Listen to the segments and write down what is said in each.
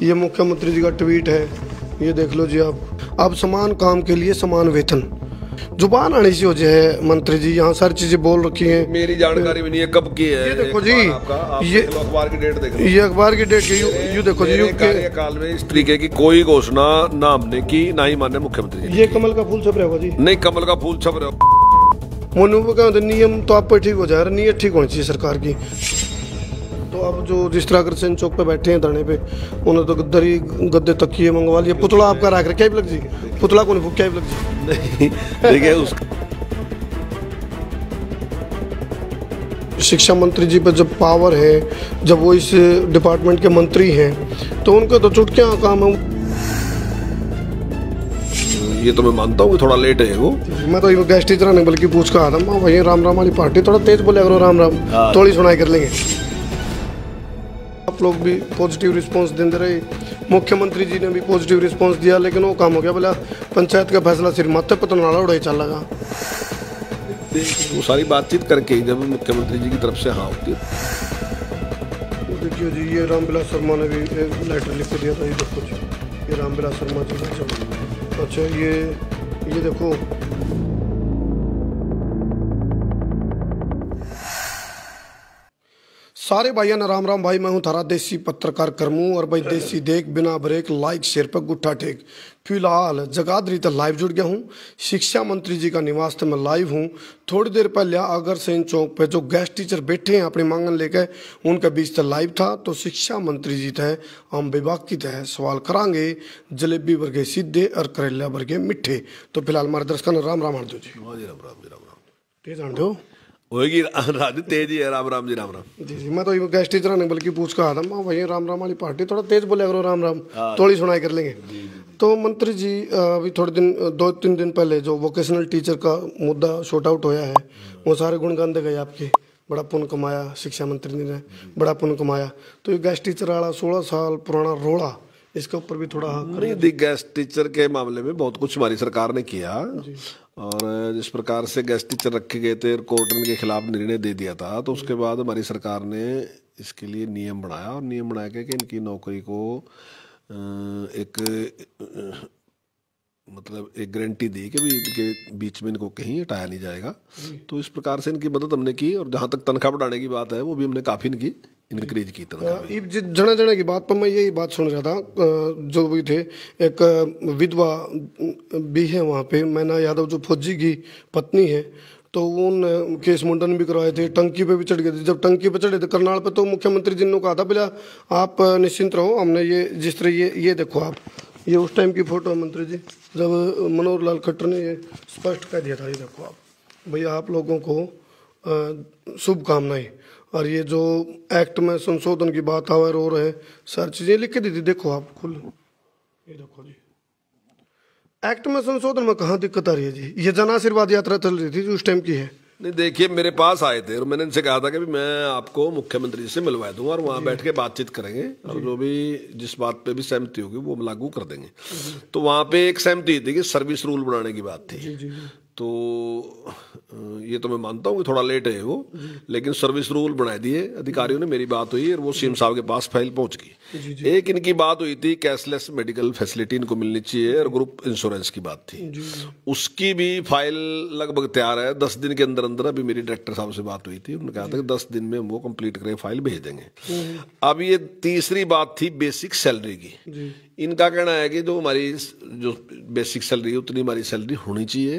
ये मुख्यमंत्री जी का ट्वीट है, ये देख लो जी आप। अब समान काम के लिए समान वेतन, जुबान आनी सी हो जाए मंत्री जी, यहाँ सारी चीजें बोल रखी हैं। मेरी जानकारी में नहीं है कब की है। ये देखो जी, ये अखबार की डेट देख लो, ये अखबार की डेट यू देखो जी। कार्यकाल में इस तरीके की कोई घोषणा ना हमने की, ना ही माननीय मुख्यमंत्री जी। ये कमल का फूल छप रहा होगा जी? नहीं, कमल का फूल छप रहा। नियम तो आप पर ठीक हो जाए, नीयत ठीक होनी चाहिए सरकार की। तो अब जो जिस तरह अग्रसेन चौक पे बैठे हैं धरने पे, उन्होंने तो गद्दरी गद्दे तकिए मंगवा लिए। पुतला आपका रख रखा है, क्या लग जी? पुतला कौन भूख क्या लग जी? नहीं देखिए उसका शिक्षा मंत्री जी पर जब पावर है, जब वो इस डिपार्टमेंट के मंत्री हैं, तो उनका तो चुटकियां काम है। ये तो मैं मानता हूँ कि थोड़ा लेट है वो। मैं तो गेस्ट टीचर ने बल्कि पूछ कर आता हूँ, भैया राम राम वाली पार्टी थोड़ा तेज बोले करो, राम राम थोड़ी सुनाई कर लेंगे। आप लोग भी पॉजिटिव रिस्पांस देते रहे, मुख्यमंत्री जी ने भी पॉजिटिव रिस्पांस दिया, लेकिन वो काम हो गया बोला पंचायत का फैसला सिर्फ माथे पता नाला उड़ाई चल लगा। वो सारी बातचीत करके ही जब मुख्यमंत्री जी की तरफ से हाँ होती है। देखिए जी, ये रामविलास शर्मा ने भी लेटर लिख के दिया था, ये देखो जी, ये रामविलास शर्मा जी। अच्छा ये देखो, सारे भाइयों ने राम राम। भाई मैं हूं थारा देसी पत्रकार करमू, और भाई देसी देख बिना ब्रेक लाइक शेयर पर गुट्ठा टेक। फिलहाल जगाधरी तक लाइव जुड़ गया हूं, शिक्षा मंत्री जी का निवास में मैं लाइव हूं। थोड़ी देर पहले अग्रसेन चौक पे जो गेस्ट टीचर बैठे हैं अपनी मांगन लेकर, उनके बीच तक लाइव था। तो शिक्षा मंत्री जी थे हम विभाग की तय सवाल करांगे, जलेबी वर्गे सीधे और करेला वर्गे मिठे। तो फिलहाल हमारे दर्शकों ने राम राम हार दो जी। राम राम जी, राम राम। तेज आंटे हो होगी राजू, तेज ही है। राम राम जी, राम राम जी। मैं तो गेस्ट टीचर ने बल्कि पूछ कर आता हूँ, भैया राम राम वाली पार्टी थोड़ा तेज बोले करो, राम राम थोड़ी सुनाई कर लेंगे। तो मंत्री जी अभी थोड़े दिन 2-3 दिन पहले जो वोकेशनल टीचर का मुद्दा शॉर्ट आउट होया है, वो सारे गुणगान दे गए आपके, बड़ा पुण्य कमाया शिक्षा मंत्री ने, बड़ा पुण्य कमाया। तो ये गेस्ट टीचर वाला 16 साल पुराना रोड़ा, इसके ऊपर भी थोड़ा नहीं। गेस्ट टीचर के मामले में बहुत कुछ हमारी सरकार ने किया, और जिस प्रकार से गेस्ट टीचर रखे गए थे, कोर्ट ने इनके खिलाफ निर्णय दे दिया था, तो उसके बाद हमारी सरकार ने इसके लिए नियम बनाया, और नियम बना के कि इनकी नौकरी को मतलब एक गारंटी दी कि भी इनके बीच में इनको कहीं हटाया नहीं जाएगा। तो इस प्रकार से इनकी मदद हमने की, और जहाँ तक तनख्वाह बढ़ाने की बात है वो भी हमने काफ़ी इनकी इंक्रीज की तनख्वाह। जने जने की बात पर मैं यही बात सुन रहा था, जो भी थे एक विधवा भी है वहाँ पे, मैना यादव जो फौजी की पत्नी है, तो उन केस मुंडन भी करवाए थे, टंकी पे भी चढ़ गए थे। जब टंकी पे चढ़े थे करनाल पे, तो मुख्यमंत्री जी ने कहा था बोला आप निश्चिंत रहो, हमने ये जिस तरह ये देखो आप, ये उस टाइम की फोटो है मंत्री जी, जब मनोहर लाल खट्टर ने ये स्पष्ट कह दिया था, ये देखो आप भैया आप लोगों को शुभकामनाएं। और ये जो एक्ट में संशोधन की बात आवर हो रहे सारी चीजें लिख के दी थी, देखो आप खुल, ये देखो जी, एक्ट में संशोधन में कहाँ दिक्कत आ रही है जी? ये जन आशीर्वाद यात्रा चल रही थी जो उस टाइम की है। नहीं देखिए, मेरे पास आए थे और मैंने इनसे कहा था कि मैं आपको मुख्यमंत्री से मिलवा दूंगा, और वहाँ बैठ के बातचीत करेंगे, और जो भी जिस बात पे भी सहमति होगी वो हम लागू कर देंगे। तो वहाँ पे एक सहमति थी कि सर्विस रूल बनाने की बात थी। तो ये तो मैं मानता हूँ कि थोड़ा लेट है वो, लेकिन सर्विस रूल बना दिए अधिकारियों ने। मेरी बात हुई और वो सीएम साहब के पास फाइल पहुंच गई। एक इनकी बात हुई थी कैशलेस मेडिकल फैसिलिटी इनको मिलनी चाहिए, और ग्रुप इंश्योरेंस की बात थी, उसकी भी फाइल लगभग तैयार है। 10 दिन के अंदर अंदर अभी मेरी डायरेक्टर साहब से बात हुई थी, उन्होंने कहा था कि 10 दिन में हम वो कंप्लीट करके फाइल भेज देंगे। अब ये तीसरी बात थी बेसिक सैलरी की। इनका कहना है कि जो हमारी जो बेसिक सैलरी है उतनी हमारी सैलरी होनी चाहिए,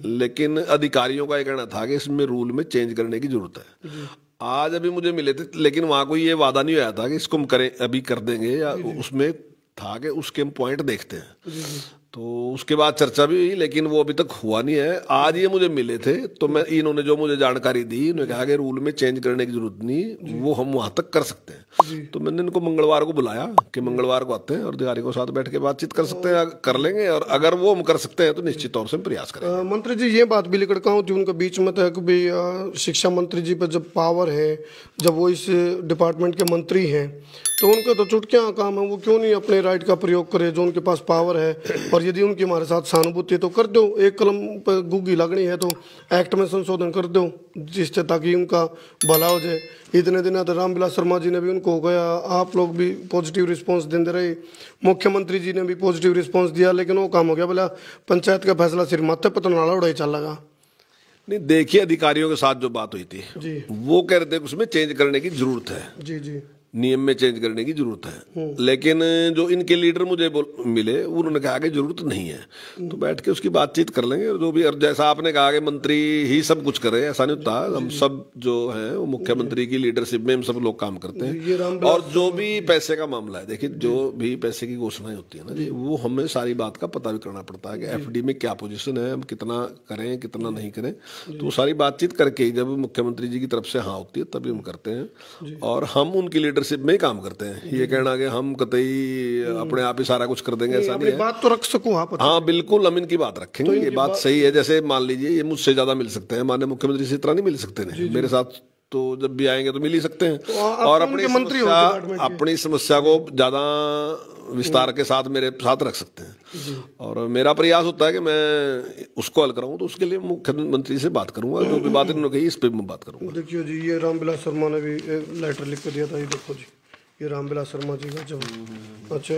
लेकिन अधिकारियों का ये कहना था कि इसमें रूल में चेंज करने की जरूरत है। आज अभी मुझे मिले थे, लेकिन वहां कोई ये वादा नहीं होया था कि इसको हम करें अभी कर देंगे, या उसमें था कि उसके हम पॉइंट देखते हैं। तो उसके बाद चर्चा भी हुई, लेकिन वो अभी तक हुआ नहीं है। आज ये मुझे मिले थे, तो मैं इन्होंने जो मुझे जानकारी दी, उन्होंने कहा कि रूल में चेंज करने की जरूरत नहीं, वो हम वहां तक कर सकते हैं। तो मैंने इनको मंगलवार को बुलाया कि मंगलवार को आते हैं और अधिकारियों के साथ बैठ के बातचीत कर सकते हैं, कर लेंगे, और अगर वो हम कर सकते हैं तो निश्चित तौर से प्रयास करेंगे। मंत्री जी ये बात भी लेकर कहूँ जो उनके बीच में था कि भाई शिक्षा मंत्री जी पर जब पावर है, जब वो इस डिपार्टमेंट के मंत्री हैं, तो उनका तो चुटकियाँ काम है, वो क्यों नहीं अपने राइट का प्रयोग करे जो उनके पास पावर है, और पर यदि उनकी हमारे साथ सहानुभूति है तो कर दो, एक कलम पर गुग्गी लगनी है तो एक्ट में संशोधन कर दो, जिससे ताकि उनका भला हो जाए। इतने दिन तो रामविलास शर्मा जी ने भी उनको गया, आप लोग भी पॉजिटिव रिस्पांस देते रहे, मुख्यमंत्री जी ने भी पॉजिटिव रिस्पांस दिया, लेकिन वो काम हो गया बोला पंचायत का फैसला सिर्फ माथे पतन वाला उड़ाई चल लगा। नहीं, देखिए अधिकारियों के साथ जो बात हुई थी जी, वो कह रहे थे उसमें चेंज करने की जरूरत है, जी जी, नियम में चेंज करने की जरूरत है, लेकिन जो इनके लीडर मुझे मिले उन्होंने कहा कि जरूरत नहीं है। तो बैठ के उसकी बातचीत कर लेंगे, और जो भी, और जैसा आपने कहा कि मंत्री ही सब कुछ करे, ऐसा नहीं होता, हम सब जो है वो मुख्यमंत्री की लीडरशिप में हम सब लोग काम करते हैं। और जो भी पैसे का मामला है, देखिए जो भी पैसे की घोषणाएं होती है ना जी, वो हमें सारी बात का पता भी करना पड़ता है कि एफडी में क्या पोजीशन है, हम कितना करें कितना नहीं करें, तो सारी बातचीत करके जब मुख्यमंत्री जी की तरफ से हाँ होती है तभी हम करते हैं, और हम उनकी लीडरशिप में ही काम करते हैं। ये कहना कि हम कतई अपने आप ही सारा कुछ कर देंगे, ऐसा नहीं है। बात तो रख सकूं आप? हाँ बिल्कुल, हम इनकी बात रखेंगे, ये बात सही है। जैसे मान लीजिए ये मुझसे ज्यादा मिल सकते हैं, माननीय मुख्यमंत्री से इतना नहीं मिल सकते हैं, मेरे साथ तो जब भी आएंगे तो मिल ही सकते हैं, और अपनी समस्या को ज्यादा विस्तार के साथ मेरे साथ रख सकते हैं। और मेरा प्रयास होता है कि मैं उसको हल कराऊं, तो उसके लिए मुख्यमंत्री से बात करूंगा, जो भी बात इन्होंने कही इस पर मैं बात करूंगा। देखिए जी, ये रामविलास शर्मा ने भी लेटर लिख के दिया था, ये देखो जी, ये रामविलास शर्मा जी का जवाब। अच्छा,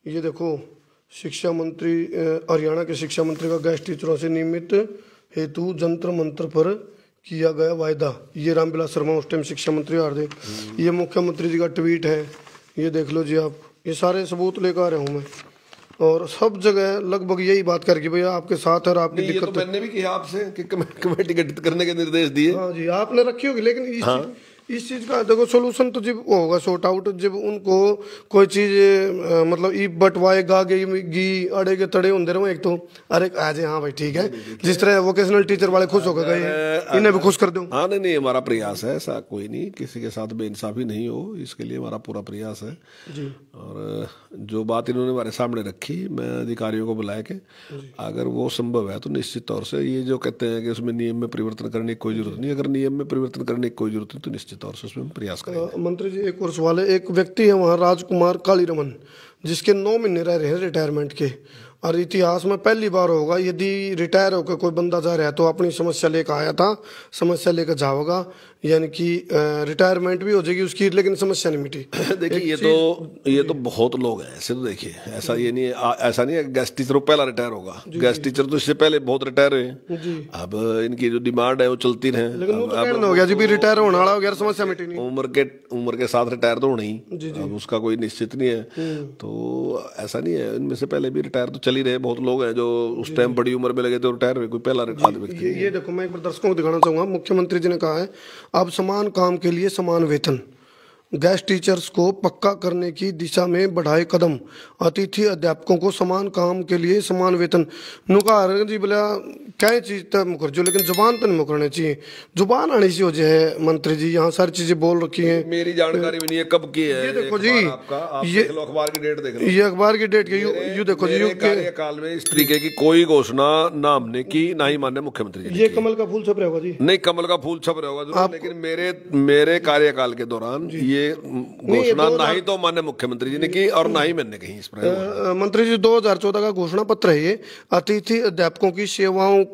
ये देखो, शिक्षा मंत्री, हरियाणा के शिक्षा मंत्री का गेस्ट टीचरों से नियमित हेतु जंतर मंत्र पर किया गया वायदा। ये रामविलास शर्मा उस टाइम शिक्षा मंत्री आ रहे थे। ये मुख्यमंत्री जी का ट्वीट है, ये देख लो जी आप, ये सारे सबूत लेकर आ रहा हूँ मैं, और सब जगह लगभग यही बात करके भैया आपके साथ है और आपकी दिक्कत। तो मैंने भी किया आपसे कि कमेटी गठित करने के निर्देश दिए। हाँ जी, आपने रखी होगी, लेकिन इस चीज का देखो सोल्यूशन तो जब होगा सॉर्ट आउट, जब उनको कोई चीज मतलब ई बटवाए गी अड़े तड़े होंगे रहो। एक तो अरे आज हाँ भाई ठीक है, जिस तरह वोकेशनल टीचर वाले खुश होकर गए, इन्हें भी खुश कर दो। हाँ नहीं, हमारा प्रयास है, ऐसा कोई नहीं, किसी के साथ बेइंसाफी नहीं हो, इसके लिए हमारा पूरा प्रयास है जी। और जो बात इन्होंने हमारे सामने रखी, मैं अधिकारियों को बुला के, अगर वो संभव है तो निश्चित तौर से, ये जो कहते हैं कि उसमें नियम में परिवर्तन करने की कोई जरूरत नहीं, अगर नियम में परिवर्तन करने की कोई जरूरत नहीं तो निश्चित तौर से उसमें प्रयास करेंगे। मंत्री जी, एक और सवाल है, एक व्यक्ति है वहाँ राजकुमार कालीरमन, जिसके 9 महीने रह रहे हैं रिटायरमेंट के, और इतिहास में पहली बार होगा यदि रिटायर होकर कोई बंदा जा रहा है तो अपनी समस्या लेकर आया था, समस्या लेकर जाओगा, यानी कि रिटायरमेंट भी हो जाएगी उसकी, लेकिन समस्या नहीं मिटी। देखिए ये तो बहुत लोग हैं ऐसे, तो देखिए ऐसा ये नहीं है, ऐसा नहीं है गेस्ट टीचर पहला रिटायर होगा, गेस्ट टीचर तो इससे पहले बहुत रिटायर हुए। अब इनकी जो डिमांड है वो चलती रहे, लेकिन वो तो कहना हो गया जी भी रिटायर होने वाला हो गया, समस्या मिटी नहीं। उम्र के साथ रिटायर तो होना ही, अब उसका कोई निश्चित नहीं है, तो ऐसा नहीं है, इनमें से पहले भी रिटायर तो चल ही रहे, बहुत लोग हैं जो उस टाइम बड़ी उम्र में लगे थे रिटायर हुए, कोई पहला व्यक्ति। ये देखो, मैं एक बार दर्शकों को दिखाना चाहूंगा, मुख्यमंत्री जी ने कहा है अब समान काम के लिए समान वेतन, गेस्ट टीचर्स को पक्का करने की दिशा में बढ़ाए कदम, अतिथि अध्यापकों को समान काम के लिए समान वेतन। नुकार जी बोला क्या चीज तक मुकर जो, लेकिन जुबान तो नहीं मुकरनी चाहिए, जुबान आनी सी हो जाए। मंत्री जी यहाँ सारी चीजें बोल रखी हैं, मेरी जानकारी भी नहीं है कब की है। ये देखो जी, ये अखबार की डेट देख लो, ये अखबार की डेट के यू देखो जी, कार्यकाल में इस तरीके की कोई घोषणा ना हमने की, ना ही माननीय मुख्यमंत्री जी। ये कमल का फूल छप रहा होगा जी, नहीं कमल का फूल छप रहा होगा, लेकिन मेरे कार्यकाल के दौरान ये घोषणा ना ही तो माननीय मुख्यमंत्री जी ने की और ना ही मैंने कही इस पर। मंत्री जी 2014 का घोषणा पत्र है ये, अतिथि अध्यापकों की सेवाओं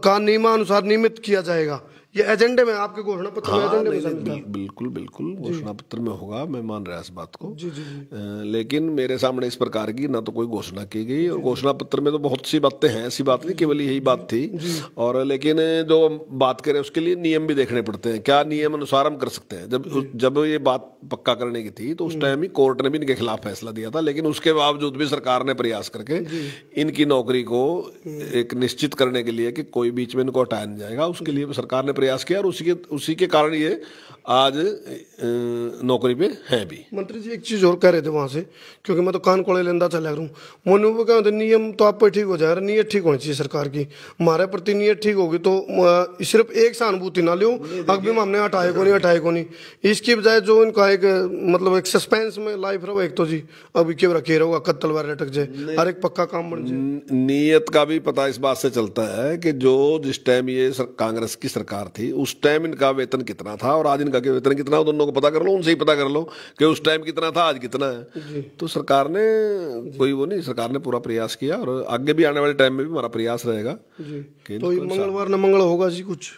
का नियमानुसार नियमित किया जाएगा। ये एजेंडे में आपके घोषणा पत्र में एजेंडे में शामिल था? बिल्कुल घोषणा पत्र में होगा, मैं मान रहा इस बात को। जी जी। लेकिन मेरे सामने इस प्रकार की ना तो कोई घोषणा की गई, और घोषणा पत्र में तो बहुत सी बातें हैं, ऐसी बात नहीं केवल यही बात थी। और लेकिन जो बात करें उसके लिए नियम भी देखने पड़ते हैं, क्या नियम अनुसार हम कर सकते हैं। जब ये बात पक्का करने की थी तो उस टाइम ही कोर्ट ने भी इनके खिलाफ फैसला दिया था, लेकिन उसके बावजूद भी सरकार ने प्रयास करके इनकी नौकरी को एक निश्चित करने के लिए कि कोई बीच में इनको हटाया नहीं जाएगा, उसके लिए सरकार ने प्रयास किया, और उसी के कारण ये आज नौकरी पे हैं भी। मंत्री जी एक चीज और कह रहे थे वहां से, क्योंकि मैं तो कान कोड़े लेंदा चला रहा हूँ, मोनू वो कहते नियम तो आप पर ठीक हो जाए, नीयत ठीक होनी चाहिए सरकार की, हमारे प्रति नीयत ठीक होगी तो सिर्फ एक सहानुभूति ना लो, अभी हमने हटाए को नहीं, इसकी बजाय जो इनका एक मतलब एक सस्पेंस में लाइफ रहो, एक तो जी अभी क्यों रखे रहोगा कद तलवार लटक जाए, हर एक पक्का काम बन जाए। नीयत का भी पता इस बात से चलता है कि जो जिस टाइम ये कांग्रेस की सरकार थी उस टाइम इनका वेतन कितना था और आज इनका इनका कि वेतन कितना हो, दोनों को पता कर लो, उनसे ही पता कर लो कि उस टाइम कितना था, आज कितना है। तो सरकार ने कोई वो नहीं, सरकार ने पूरा प्रयास किया और आगे भी आने वाले टाइम में भी हमारा प्रयास रहेगा कि तो ये मंगलवार न मंगल होगा जी कुछ?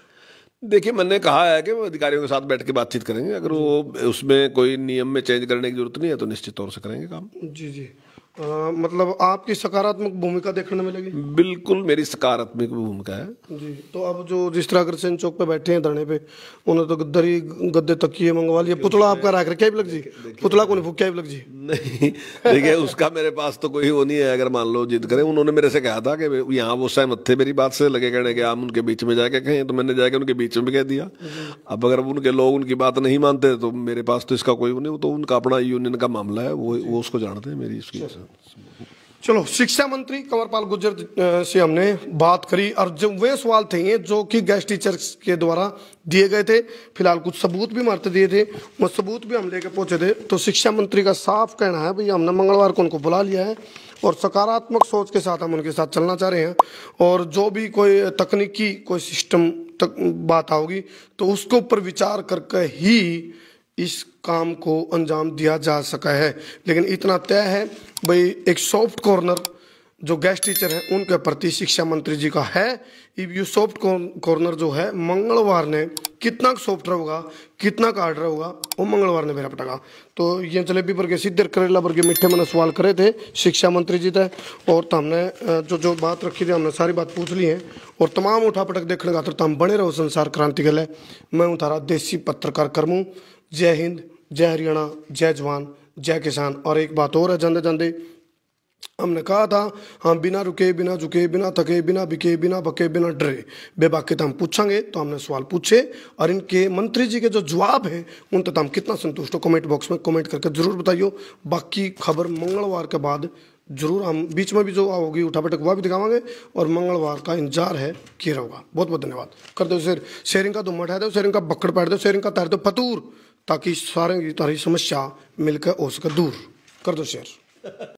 देखिए, मैंने कहा है कि वो अधिकारियों के साथ बैठ के बातचीत करेंगे, अगर वो उसमें कोई नियम में चेंज करने की जरूरत नहीं है तो निश्चित तौर से करेंगे काम। जी जी। मतलब आपकी सकारात्मक भूमिका देखने में मिलेगी? बिल्कुल मेरी सकारात्मक भूमिका है जी। तो अब जो जिस तरह अग्रसेन चौक पे बैठे हैं धरने पे, उन्होंने तो गद्दरी गद्दे तकिए मंगवा लिए, पुतला आपका रख रखा है जी, पुतला को नहीं फूक क्या लग जी? नहीं, देखिए उसका मेरे पास तो कोई वो नहीं है, अगर मान लो जिद करें। उन्होंने मेरे से कहा था कि यहाँ वो सहमत थे मेरी बात से, लगे कहने के हम उनके बीच में जाके कहें, तो मैंने जाके उनके बीच में भी कह दिया। अब अगर उनके लोग उनकी बात नहीं मानते तो मेरे पास तो इसका कोई वो नहीं, तो उनका अपना यूनियन का मामला है, वो उसको जानते हैं, मेरी इसकी। चलो, शिक्षा मंत्री कंवरपाल गुर्जर से हमने बात करी और जो वे सवाल थे ये जो कि गेस्ट टीचर्स के द्वारा दिए गए थे, फिलहाल कुछ सबूत भी मारते दिए थे, वो सबूत भी हम लेके पहुंचे थे। तो शिक्षा मंत्री का साफ कहना है भाई हमने मंगलवार को उनको बुला लिया है और सकारात्मक सोच के साथ हम उनके साथ चलना चाह रहे हैं, और जो भी कोई तकनीकी कोई सिस्टम तक बात आओगी तो उसके ऊपर विचार करके ही इस काम को अंजाम दिया जा सका है। लेकिन इतना तय है भाई, एक सॉफ्ट कॉर्नर जो गेस्ट टीचर हैं उनके प्रति शिक्षा मंत्री जी का है। ये सॉफ्ट कॉर्नर जो है मंगलवार ने कितना सॉफ्ट रहेगा, कितना हार्ड रहेगा, वो मंगलवार ने मेरा पटागा। तो ये जलेबी पर के सीधे करेला पर के मीठे मैंने सवाल करे थे शिक्षा मंत्री जी थे, और तो हमने जो बात रखी थी हमने सारी बात पूछ ली है। और तमाम उठापटक देखने का तो हम बने रहो संसार क्रांति के लिए। मैं हूँ तारा देसी पत्रकार करमू। जय हिंद, जय हरियाणा, जय जवान, जय किसान। और एक बात और है, जंदे जंदे हमने कहा था हम बिना रुके, बिना झुके, बिना थके, बिना बिके, बिना बके, बिना डरे बेबाकी हम पूछेंगे। तो हमने सवाल पूछे और इनके मंत्री जी के जो जवाब हैं उन तक हम कितना संतुष्ट हो, कमेंट बॉक्स में कमेंट करके जरूर बताइए। बाकी खबर मंगलवार के बाद जरूर हम बीच में भी जो होगी उठापटक वह भी दिखावांगे, और मंगलवार का इंतजार है किया होगा। बहुत बहुत धन्यवाद। कर दो शेयरिंग का धुम्मा उठा दो, शेयरिंग का बक्कड़ पैर दो, शेयरिंग का तार दो फतूर, ताकि सारे तारी समस्या मिलकर हो सके दूर। कर दो शेयर।